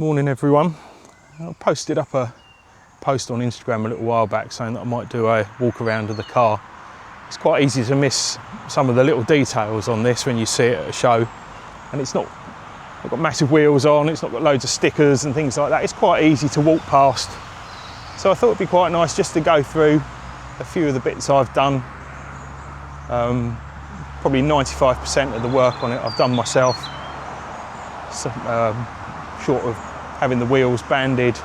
Morning everyone. I posted up a post on Instagram a little while back saying that I might do a walk around of the car. It's quite easy to miss some of the little details on this when you see it at a show, and it's not got massive wheels on, it's not got loads of stickers and things like that. It's quite easy to walk past, so I thought it'd be quite nice just to go through a few of the bits I've done. Probably 95% of the work on it I've done myself, so, short of having the wheels banded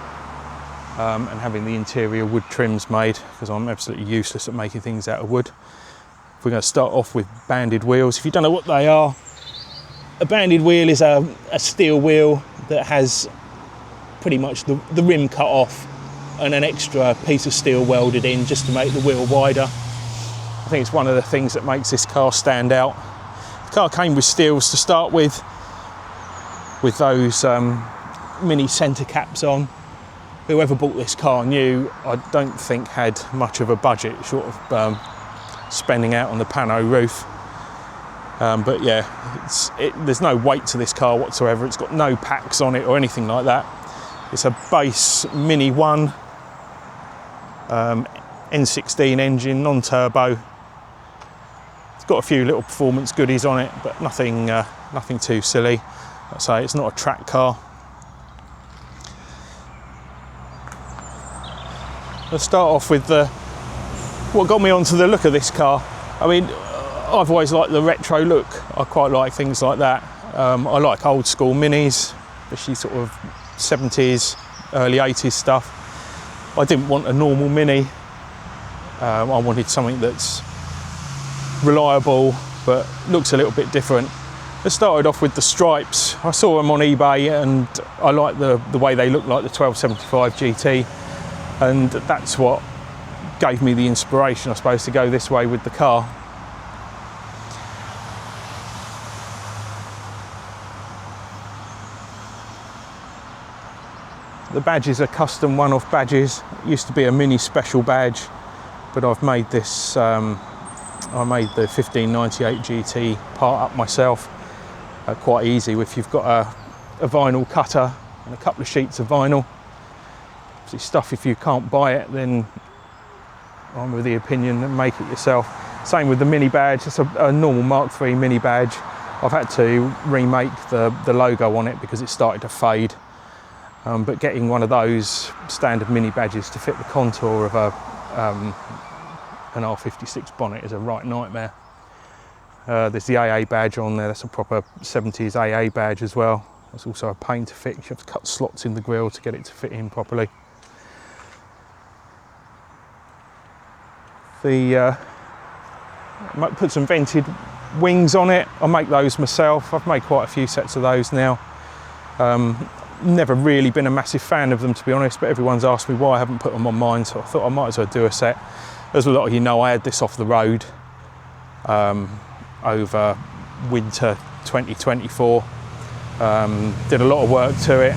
and having the interior wood trims made, because I'm absolutely useless at making things out of wood. If we're going to start off with banded wheels, if you don't know what they are, a banded wheel is a steel wheel that has pretty much the rim cut off and an extra piece of steel welded in just to make the wheel wider. I think it's one of the things that makes this car stand out. The car came with steels to start with those mini centre caps on. Whoever bought this car new, I don't think had much of a budget, short of spending out on the pano roof. But yeah, there's no weight to this car whatsoever. It's got no packs on it or anything like that. It's a base Mini 1 N16 engine, non-turbo. It's got a few little performance goodies on it, but nothing too silly. I'd say it's not a track car. Let's start off with what got me onto the look of this car. I mean, I've always liked the retro look. I quite like things like that. I like old school minis, especially sort of 70s, early 80s stuff. I didn't want a normal mini. I wanted something that's reliable but looks a little bit different. I started off with the stripes. I saw them on eBay and I like the way they look like the 1275 GT, and that's what gave me the inspiration, I suppose, to go this way with the car. The badges are custom one-off badges. It used to be a Mini special badge, but I've made this, I made the 1598 GT part up myself. Quite easy if you've got a vinyl cutter and a couple of sheets of vinyl. Obviously stuff, if you can't buy it, then I'm of the opinion that make it yourself. Same with the Mini badge. It's a normal Mark III Mini badge. I've had to remake the logo on it because it started to fade. But getting one of those standard Mini badges to fit the contour of an R56 bonnet is a right nightmare. There's the AA badge on there. That's a proper 70s AA badge as well. It's also a pain to fix. You have to cut slots in the grille to get it to fit in properly. Put some vented wings on it. I make those myself. I've made quite a few sets of those now. Never really been a massive fan of them, to be honest, but everyone's asked me why I haven't put them on mine, so I thought I might as well do a set. As a lot of you know, I had this off the road over winter 2024. Did a lot of work to it.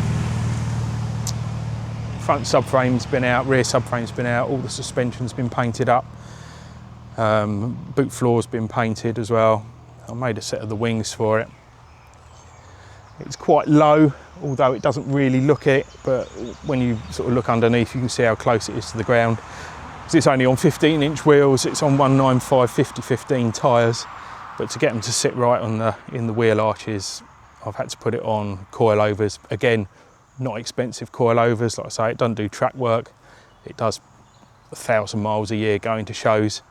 Front subframe's been out, rear subframe's been out, all the suspension's been painted up. Boot floor's been painted as well. I made a set of the wings for it. It's quite low, although it doesn't really look it, but when you sort of look underneath, you can see how close it is to the ground. Because it's only on 15-inch wheels, it's on 195 50/15 tyres, but to get them to sit right in the wheel arches, I've had to put it on coilovers. Again, not expensive coilovers. Like I say, it doesn't do track work. It does 1,000 miles a year going to shows.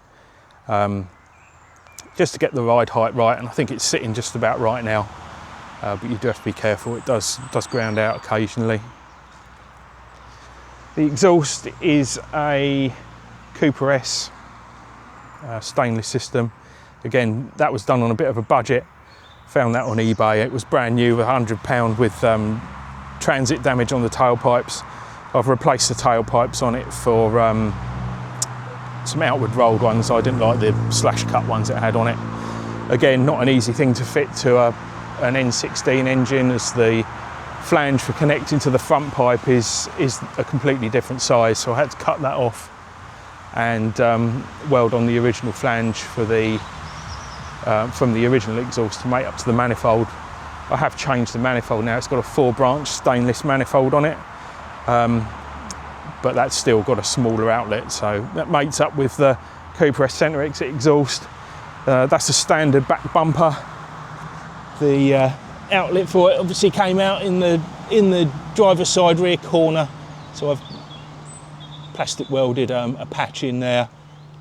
Just to get the ride height right, and I think it's sitting just about right now. But you do have to be careful. It does ground out occasionally. The exhaust is a Cooper S stainless system. Again, that was done on a bit of a budget. Found that on eBay. It was brand new, £100 with transit damage on the tailpipes. I've replaced the tailpipes on it for some outward rolled ones. I didn't like the slash cut ones it had on it. Again, not an easy thing to fit to an N16 engine, as the flange for connecting to the front pipe is a completely different size, so I had to cut that off and weld on the original flange for the from the original exhaust to mate up to the manifold. I have changed the manifold now. It's got a 4-branch stainless manifold on it, but that's still got a smaller outlet, so that mates up with the Cooper S centre exit exhaust. That's a standard back bumper. The outlet for it obviously came out in the driver's side rear corner, so I've plastic welded a patch in there,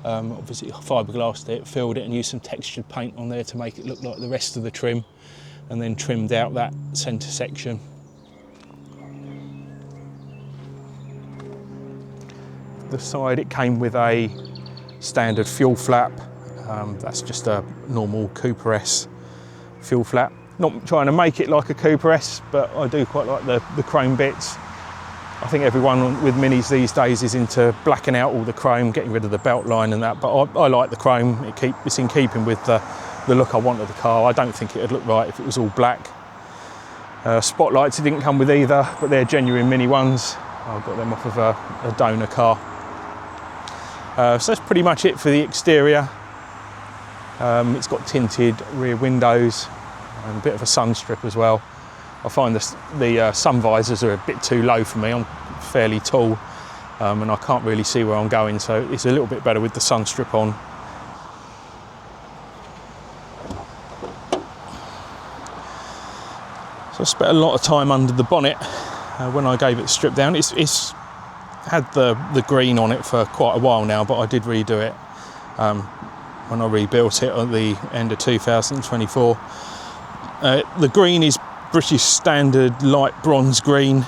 obviously fiberglassed it, filled it and used some textured paint on there to make it look like the rest of the trim, and then trimmed out that centre section. The side, it came with a standard fuel flap. That's just a normal Cooper S fuel flap. Not trying to make it like a Cooper S, but I do quite like the chrome bits. I think everyone with Minis these days is into blacking out all the chrome, getting rid of the belt line and that, but I like the chrome. It's in keeping with the look I want of the car. I don't think it would look right if it was all black. Spotlights, it didn't come with either, but they're genuine Mini ones. I got them off of a donor car. So that's pretty much it for the exterior. It's got tinted rear windows and a bit of a sun strip as well. I find the sun visors are a bit too low for me. I'm fairly tall and I can't really see where I'm going, so it's a little bit better with the sun strip on. So I spent a lot of time under the bonnet when I gave it the strip down. It's had the green on it for quite a while now, but I did redo it when I rebuilt it at the end of 2024. The green is British standard light bronze green.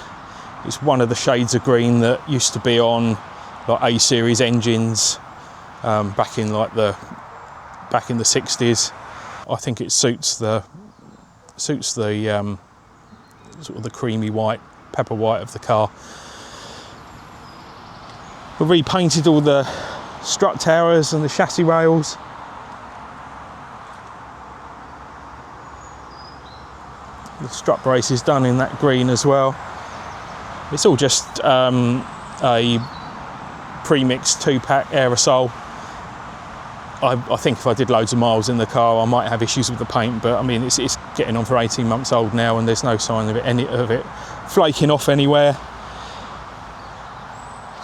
It's one of the shades of green that used to be on like A series engines back in the 60s. I think it suits the sort of the creamy white, pepper white of the car. We repainted all the strut towers and the chassis rails. The strut brace is done in that green as well. It's all just a pre-mixed 2-pack aerosol. I think if I did loads of miles in the car I might have issues with the paint, but I mean it's getting on for 18 months old now and there's no sign of it flaking off anywhere.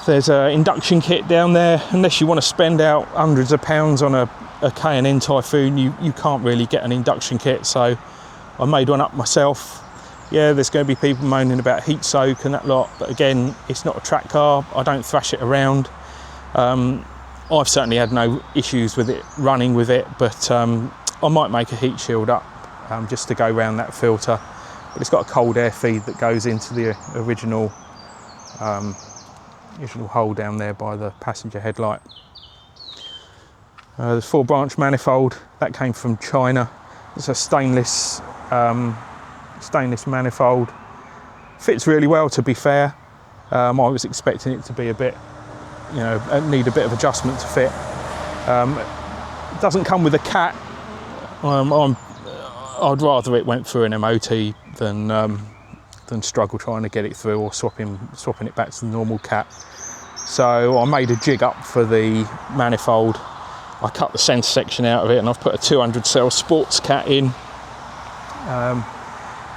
There's an induction kit down there. Unless you want to spend out hundreds of pounds on a K&N Typhoon, you can't really get an induction kit, so I made one up myself. Yeah, there's going to be people moaning about heat soak and that lot, but again, it's not a track car. I don't thrash it around. I've certainly had no issues with it running with it, but I might make a heat shield up just to go around that filter. But it's got a cold air feed that goes into the original hole down there by the passenger headlight. There's 4-branch manifold that came from China. It's a stainless manifold. Fits really well, to be fair. I was expecting it to be a bit, need a bit of adjustment to fit. It doesn't come with a cat. I'd rather it went through an MOT than struggle trying to get it through or swapping it back to the normal cat. So I made a jig up for the manifold. I cut the centre section out of it and I've put a 200 cell sports cat in.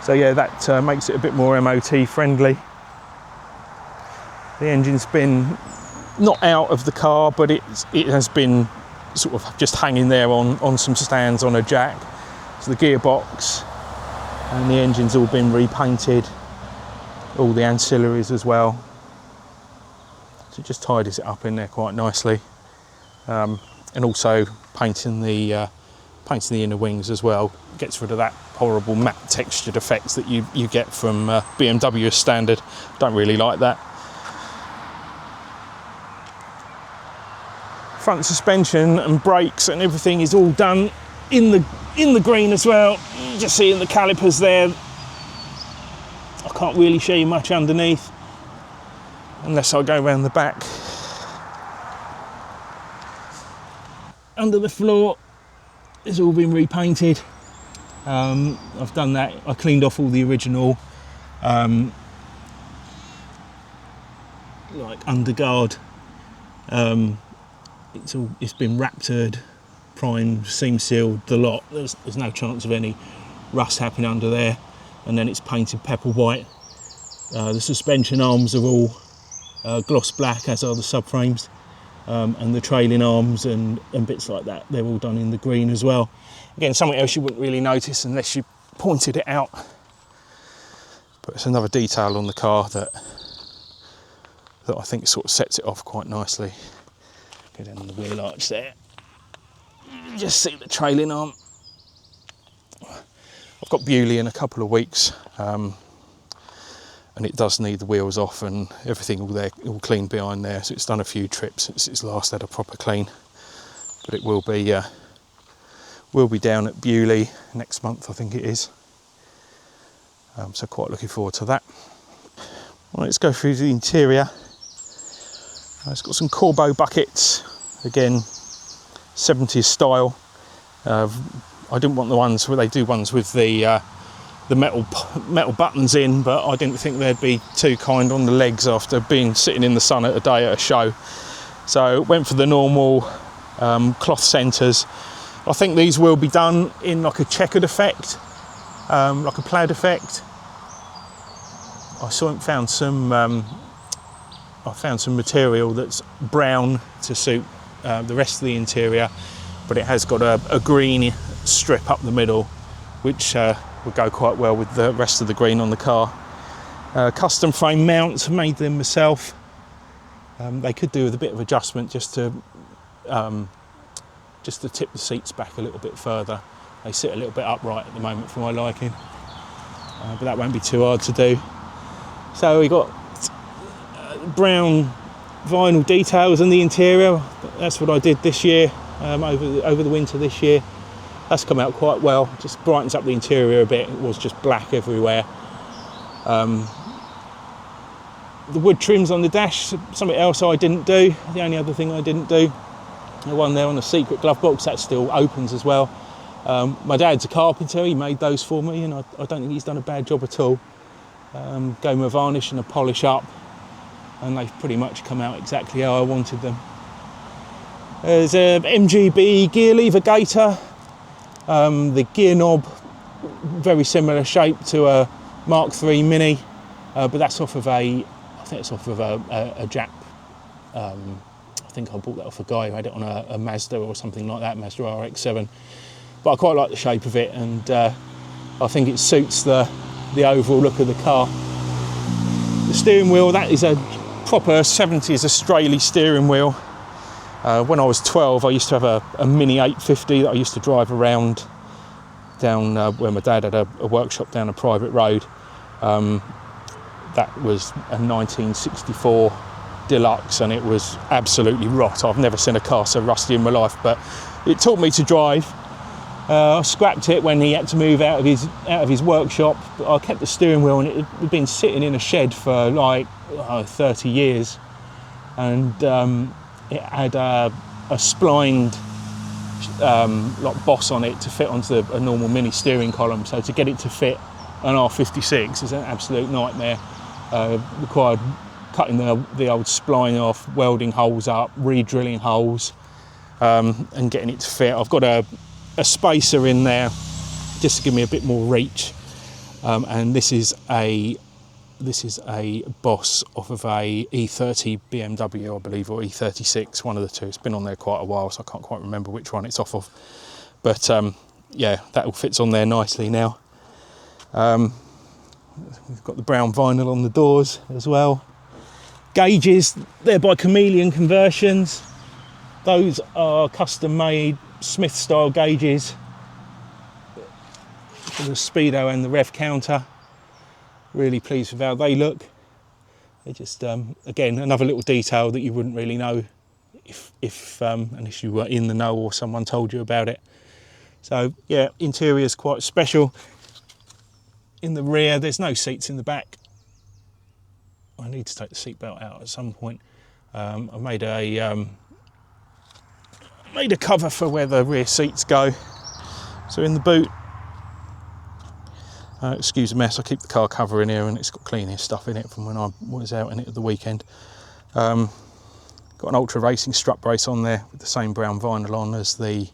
So yeah, that makes it a bit more MOT friendly. The engine's been not out of the car, but it has been sort of just hanging there on some stands on a jack. So the gearbox and the engine's all been repainted, all the ancillaries as well. So it just tidies it up in there quite nicely. And also painting the inner wings as well gets rid of that horrible matte textured effects that you get from BMW as standard. Don't really like that. Front suspension and brakes and everything is all done in the green as well. You just see in the calipers there. I can't really show you much underneath unless I go around the back. Under the floor, it's all been repainted. I've done that. I cleaned off all the original like underguard. It's been raptured, primed, seam sealed, the lot. There's no chance of any rust happening under there. and then it's painted pepper white. The suspension arms are all gloss black, as are the subframes, and the trailing arms and bits like that, they're all done in the green as well. Again, something else you wouldn't really notice unless you pointed it out, but it's another detail on the car that I think sort of sets it off quite nicely. Go down the wheel arch there, you just see the trailing arm. I've got Bewley in a couple of weeks, and it does need the wheels off and everything all clean behind there. So it's done a few trips since it's last had a proper clean, but it will be down at Bewley next month, I think it is. So quite looking forward to that. Well, let's go through the interior. It's got some Corbeau buckets, again 70s style. I didn't want the ones where they do ones with the metal buttons in, but I didn't think they'd be too kind on the legs after being sitting in the sun at a day at a show. So went for the normal cloth centres. I think these will be done in like a checkered effect, like a plaid effect. I found some material that's brown to suit the rest of the interior, but it has got a green strip up the middle, which would go quite well with the rest of the green on the car. Custom frame mounts, made them myself. They could do with a bit of adjustment just to tip the seats back a little bit further. They sit a little bit upright at the moment for my liking, but that won't be too hard to do. So we got brown vinyl details in the interior. That's what I did this year, over the winter this year. That's come out quite well, just brightens up the interior a bit. It was just black everywhere. The wood trims on the dash, something else I didn't do. The only other thing I didn't do, the one there on the secret glove box, that still opens as well. My dad's a carpenter, he made those for me, and I don't think he's done a bad job at all. Gave them a varnish and a polish up, and they've pretty much come out exactly how I wanted them. There's a MGB gear lever gaiter. The gear knob, very similar shape to a Mark III Mini, but that's off of I think it's off of a Jap. I think I bought that off a guy who had it on a Mazda or something like that, Mazda RX-7. But I quite like the shape of it, and I think it suits the overall look of the car. The steering wheel, that is a proper 70s Australia steering wheel. When I was 12, I used to have a Mini 850 that I used to drive around down where my dad had a workshop down a private road. That was a 1964 Deluxe, and it was absolutely rot. I've never seen a car so rusty in my life, but it taught me to drive. I scrapped it when he had to move out of his workshop, but I kept the steering wheel, and it had been sitting in a shed for like 30 years, and it had a splined like boss on it to fit onto a normal Mini steering column. So to get it to fit an R56 is an absolute nightmare. Required cutting the old spline off, welding holes up, re-drilling holes, and getting it to fit. I've got a spacer in there just to give me a bit more reach, and this is a Boss off of a E30 BMW, I believe, or E36, one of the two. It's been on there quite a while, so I can't quite remember which one it's off of. But yeah, that all fits on there nicely now. We've got the brown vinyl on the doors as well. Gauges, they're by Chameleon Conversions. Those are custom made Smith style gauges for the speedo and the rev counter. Really pleased with how they look. They're just, again, another little detail that you wouldn't really know unless you were in the know or someone told you about it. So yeah, interior is quite special. In the rear, there's no seats in the back. I need to take the seatbelt out at some point. I've made a cover for where the rear seats go. So in the boot, excuse the mess, I keep the car cover in here and it's got cleaning stuff in it from when I was out in it at the weekend. Got an Ultra Racing strut brace on there with the same brown vinyl on as the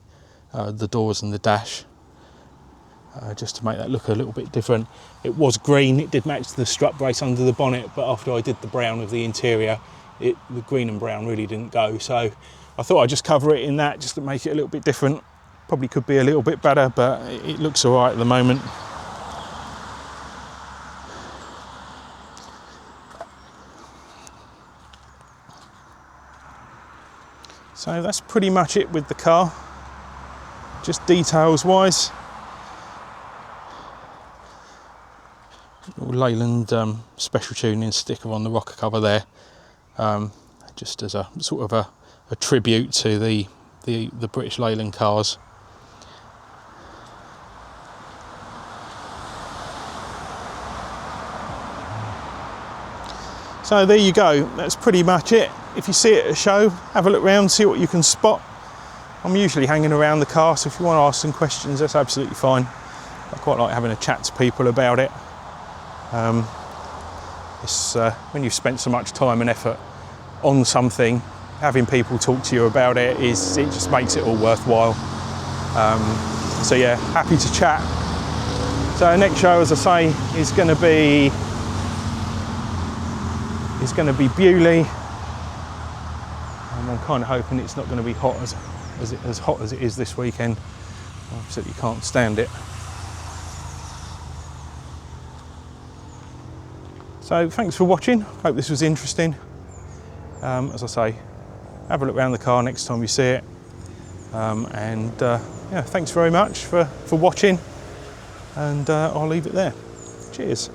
doors and the dash. just to make that look a little bit different. It was green, it did match the strut brace under the bonnet, but after I did the brown of the interior, the green and brown really didn't go. So I thought I'd just cover it in that just to make it a little bit different. Probably could be a little bit better, but it looks all right at the moment. So that's pretty much it with the car, just details wise. Little Leyland special tuning sticker on the rocker cover there, just as a sort of a tribute to the British Leyland cars. So there you go, that's pretty much it. If you see it at a show, have a look around, see what you can spot. I'm usually hanging around the car, so if you want to ask some questions, that's absolutely fine. I quite like having a chat to people about it. When you've spent so much time and effort on something, having people talk to you about it just makes it all worthwhile. So yeah, happy to chat. So our next show, as I say, is going to be Bewley, and I'm kind of hoping it's not going to be hot as hot as it is this weekend. I absolutely can't stand it. So thanks for watching, hope this was interesting. As I say, have a look around the car next time you see it. Yeah, thanks very much for watching, and I'll leave it there. Cheers.